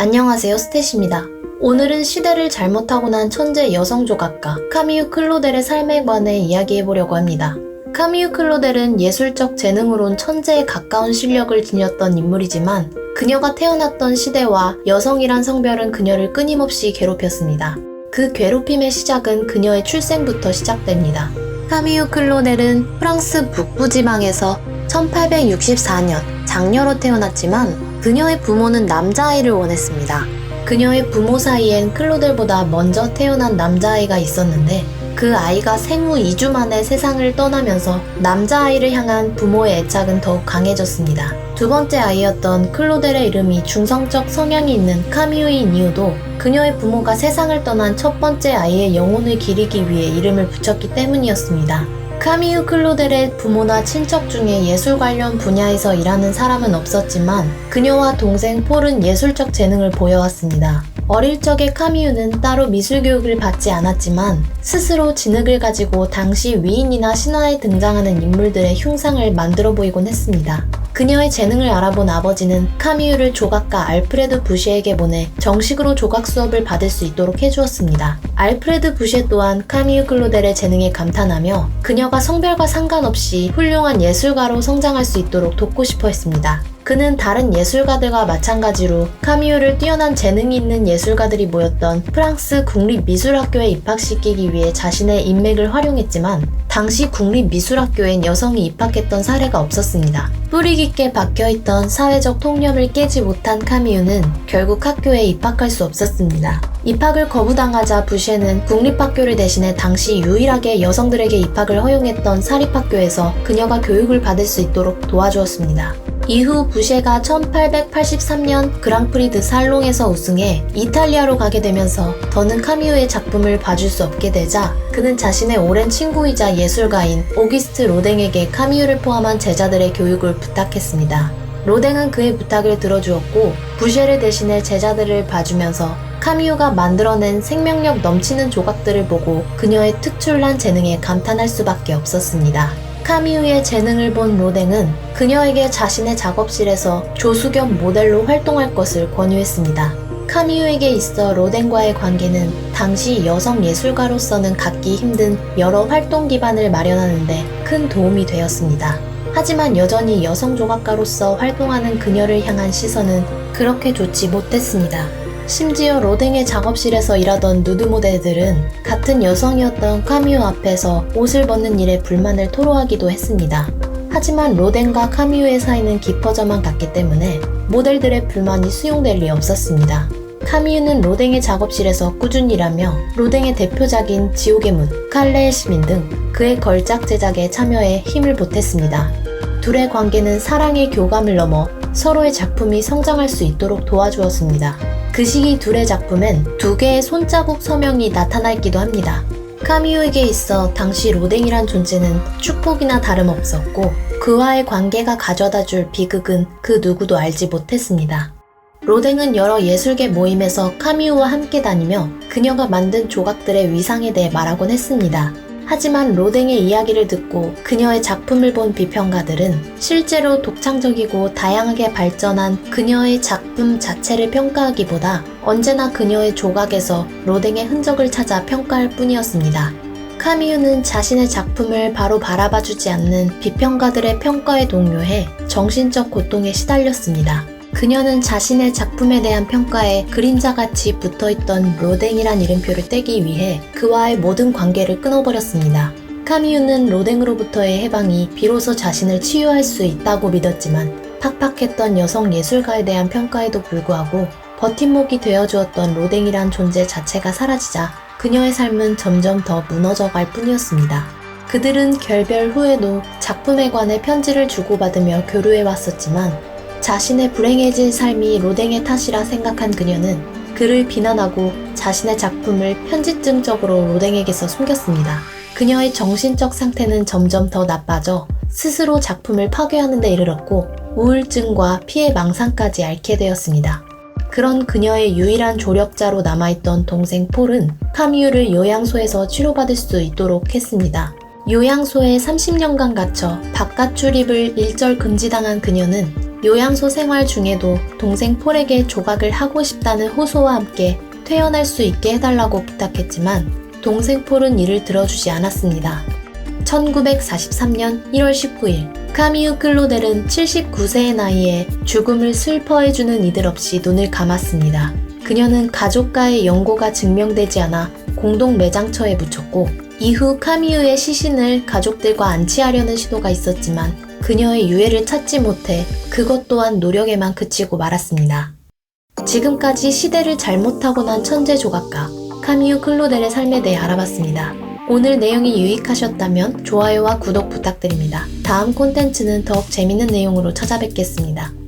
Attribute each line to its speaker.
Speaker 1: 안녕하세요, 스탯입니다. 오늘은 시대를 잘못 타고난 천재 여성 조각가 카미유 클로델의 삶에 관해 이야기해보려고 합니다. 카미유 클로델은 예술적 재능으론 천재에 가까운 실력을 지녔던 인물이지만 그녀가 태어났던 시대와 여성이란 성별은 그녀를 끊임없이 괴롭혔습니다. 그 괴롭힘의 시작은 그녀의 출생부터 시작됩니다. 카미유 클로델은 프랑스 북부지방에서 1864년 장녀로 태어났지만 그녀의 부모는 남자아이를 원했습니다. 그녀의 부모 사이엔 클로델보다 먼저 태어난 남자아이가 있었는데 그 아이가 생후 2주 만에 세상을 떠나면서 남자아이를 향한 부모의 애착은 더욱 강해졌습니다. 두 번째 아이였던 클로델의 이름이 중성적 성향이 있는 카미유인 이유도 그녀의 부모가 세상을 떠난 첫 번째 아이의 영혼을 기리기 위해 이름을 붙였기 때문이었습니다. 카미유 클로델의 부모나 친척 중에 예술 관련 분야에서 일하는 사람은 없었지만 그녀와 동생 폴은 예술적 재능을 보여왔습니다. 어릴 적에 카미유는 따로 미술 교육을 받지 않았지만 스스로 진흙을 가지고 당시 위인이나 신화에 등장하는 인물들의 흉상을 만들어 보이곤 했습니다. 그녀의 재능을 알아본 아버지는 카미유를 조각가 알프레드 부시에게 보내 정식으로 조각 수업을 받을 수 있도록 해주었습니다. 알프레드 부시 또한 카미유 클로델의 재능에 감탄하며 그녀가 성별과 상관없이 훌륭한 예술가로 성장할 수 있도록 돕고 싶어 했습니다. 그는 다른 예술가들과 마찬가지로 카미유를 뛰어난 재능이 있는 예술가들이 모였던 프랑스 국립미술학교에 입학시키기 위해 자신의 인맥을 활용했지만 당시 국립미술학교엔 여성이 입학했던 사례가 없었습니다. 뿌리 깊게 박혀있던 사회적 통념을 깨지 못한 카미유는 결국 학교에 입학할 수 없었습니다. 입학을 거부당하자 부시에는 국립학교를 대신해 당시 유일하게 여성들에게 입학을 허용했던 사립학교에서 그녀가 교육을 받을 수 있도록 도와주었습니다. 이후 부쉐가 1883년 그랑프리 드 살롱에서 우승해 이탈리아로 가게 되면서 더는 카미유의 작품을 봐줄 수 없게 되자 그는 자신의 오랜 친구이자 예술가인 오기스트 로댕에게 카미유를 포함한 제자들의 교육을 부탁했습니다. 로댕은 그의 부탁을 들어주었고 부쉐를 대신해 제자들을 봐주면서 카미유가 만들어낸 생명력 넘치는 조각들을 보고 그녀의 특출난 재능에 감탄할 수밖에 없었습니다. 카미유의 재능을 본 로댕은 그녀에게 자신의 작업실에서 조수 겸 모델로 활동할 것을 권유했습니다. 카미유에게 있어 로댕과의 관계는 당시 여성 예술가로서는 갖기 힘든 여러 활동 기반을 마련하는 데 큰 도움이 되었습니다. 하지만 여전히 여성 조각가로서 활동하는 그녀를 향한 시선은 그렇게 좋지 못했습니다. 심지어 로댕의 작업실에서 일하던 누드 모델들은 같은 여성이었던 카미유 앞에서 옷을 벗는 일에 불만을 토로하기도 했습니다. 하지만 로댕과 카미유의 사이는 깊어져만 갔기 때문에 모델들의 불만이 수용될 리 없었습니다. 카미유는 로댕의 작업실에서 꾸준히 일하며 로댕의 대표작인 지옥의 문, 칼레의 시민 등 그의 걸작 제작에 참여해 힘을 보탰습니다. 둘의 관계는 사랑의 교감을 넘어 서로의 작품이 성장할 수 있도록 도와주었습니다. 그 시기 둘의 작품엔 두 개의 손자국 서명이 나타나 있기도 합니다. 카미유에게 있어 당시 로댕이란 존재는 축복이나 다름없었고 그와의 관계가 가져다 줄 비극은 그 누구도 알지 못했습니다. 로댕은 여러 예술계 모임에서 카미유와 함께 다니며 그녀가 만든 조각들의 위상에 대해 말하곤 했습니다. 하지만 로댕의 이야기를 듣고 그녀의 작품을 본 비평가들은 실제로 독창적이고 다양하게 발전한 그녀의 작품 자체를 평가하기보다 언제나 그녀의 조각에서 로댕의 흔적을 찾아 평가할 뿐이었습니다. 카미유는 자신의 작품을 바로 바라봐주지 않는 비평가들의 평가에 동요해 정신적 고통에 시달렸습니다. 그녀는 자신의 작품에 대한 평가에 그림자같이 붙어있던 로댕이란 이름표를 떼기 위해 그와의 모든 관계를 끊어버렸습니다. 카미유는 로댕으로부터의 해방이 비로소 자신을 치유할 수 있다고 믿었지만 팍팍했던 여성 예술가에 대한 평가에도 불구하고 버팀목이 되어주었던 로댕이란 존재 자체가 사라지자 그녀의 삶은 점점 더 무너져갈 뿐이었습니다. 그들은 결별 후에도 작품에 관해 편지를 주고받으며 교류해왔었지만 자신의 불행해진 삶이 로댕의 탓이라 생각한 그녀는 그를 비난하고 자신의 작품을 편집증적으로 로댕에게서 숨겼습니다. 그녀의 정신적 상태는 점점 더 나빠져 스스로 작품을 파괴하는 데 이르렀고 우울증과 피해 망상까지 앓게 되었습니다. 그런 그녀의 유일한 조력자로 남아있던 동생 폴은 카미유를 요양소에서 치료받을 수 있도록 했습니다. 요양소에 30년간 갇혀 바깥 출입을 일절 금지당한 그녀는 요양소 생활 중에도 동생 폴에게 조각을 하고 싶다는 호소와 함께 퇴원할 수 있게 해달라고 부탁했지만 동생 폴은 이를 들어주지 않았습니다. 1943년 1월 19일 카미유 클로델은 79세의 나이에 죽음을 슬퍼해주는 이들 없이 눈을 감았습니다. 그녀는 가족과의 연고가 증명되지 않아 공동 매장처에 묻혔고 이후 카미유의 시신을 가족들과 안치하려는 시도가 있었지만 그녀의 유해를 찾지 못해 그것 또한 노력에만 그치고 말았습니다. 지금까지 시대를 잘못 타고난 천재 조각가 카미유 클로델의 삶에 대해 알아봤습니다. 오늘 내용이 유익하셨다면 좋아요와 구독 부탁드립니다. 다음 콘텐츠는 더욱 재밌는 내용으로 찾아뵙겠습니다.